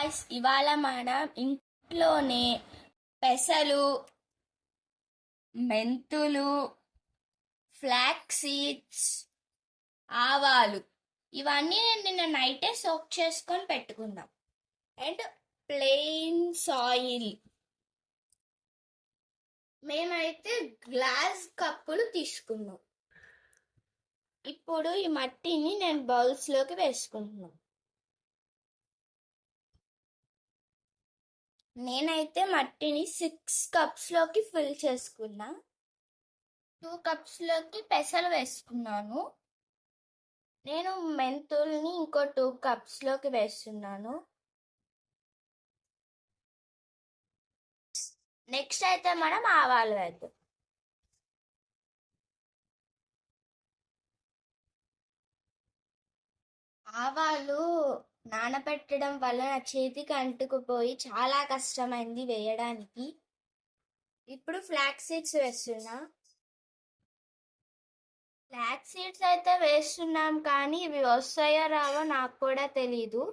Guys, ఇవాళ మనం ఇంట్లోనే పెసలు, మెంతులు, ఫ్లాక్ సీడ్స్, ఆవాలు ఇవన్నీ నేను నిన్న నైటే సోక్ చేసుకొని పెట్టుకున్నాం. అండ్ ప్లెయిన్ సాయిల్, మేమైతే గ్లాస్ కప్పులు తీసుకున్నాం. ఇప్పుడు ఈ మట్టిని నేను బౌల్స్లోకి వేసుకుంటున్నాను. నేనైతే మట్టిని 6 కప్స్లోకి ఫిల్ చేసుకున్నా. 2 కప్స్లోకి పెసలు వేసుకున్నాను. నేను మెంతుల్ని ఇంకో 2 కప్స్లోకి వేస్తున్నాను. నెక్స్ట్ అయితే మనం ఆవాలు వేద్దాం. ఆవాలు నానబెట్టడం వల్ల నా చేతికి అంటుకుపోయి చాలా కష్టమైంది వేయడానికి. ఇప్పుడు ఫ్లాక్ సీడ్స్ వేస్తున్నా. ఫ్లాక్ సీడ్స్ అయితే వేస్తున్నాం, కానీ ఇవి వస్తాయో రావో నాకు కూడా తెలీదు.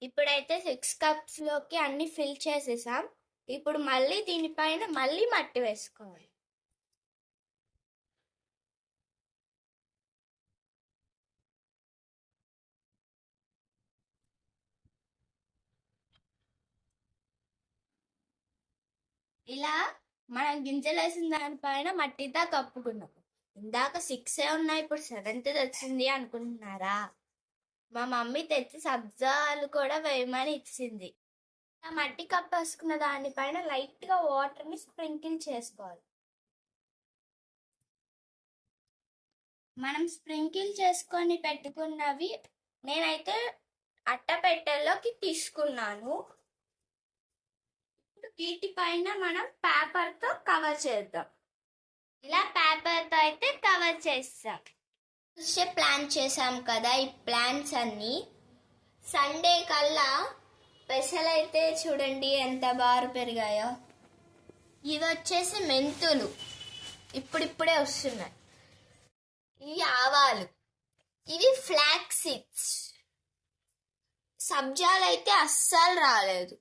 ఇప్పుడైతే 6 కప్స్లోకి అన్ని ఫిల్ చేసేసాం. ఇప్పుడు మళ్ళీ దీనిపైన మళ్ళీ మట్టి వేసుకోవాలి. ఇలా మనం గింజలు వేసిన దానిపైన మట్టితో కప్పుకున్నాం. ఇందాక 6 ఉన్నాయి, ఇప్పుడు 7th వచ్చింది అనుకుంటున్నారా? మా మమ్మీ తెచ్చి సబ్జాలు కూడా వేయమని ఇచ్చింది. ఆ మట్టి కప్పేసుకున్న దానిపైన లైట్గా వాటర్ని స్ప్రింకిల్ చేసుకోవాలి. మనం స్ప్రింకిల్ చేసుకొని పెట్టుకున్నవి నేనైతే అట్టపెట్టెల్లోకి తీసుకున్నాను. వీటిపైన మనం పేపర్తో కవర్ చేద్దాం. ఇలా పేపర్తో అయితే కవర్ చేస్తాం. ప్లాన్ చేసాం కదా, ఈ ప్లాన్స్ అన్నీ సండే కల్లా పెసలైతే చూడండి ఎంత బారు పెరిగాయో. ఇవి వచ్చేసి మెంతులు, ఇప్పుడిప్పుడే వస్తున్నాయి. ఇవి ఆవాలు, ఇవి ఫ్లాక్ సీడ్స్. సబ్జాలు అయితే అస్సలు రాలేదు.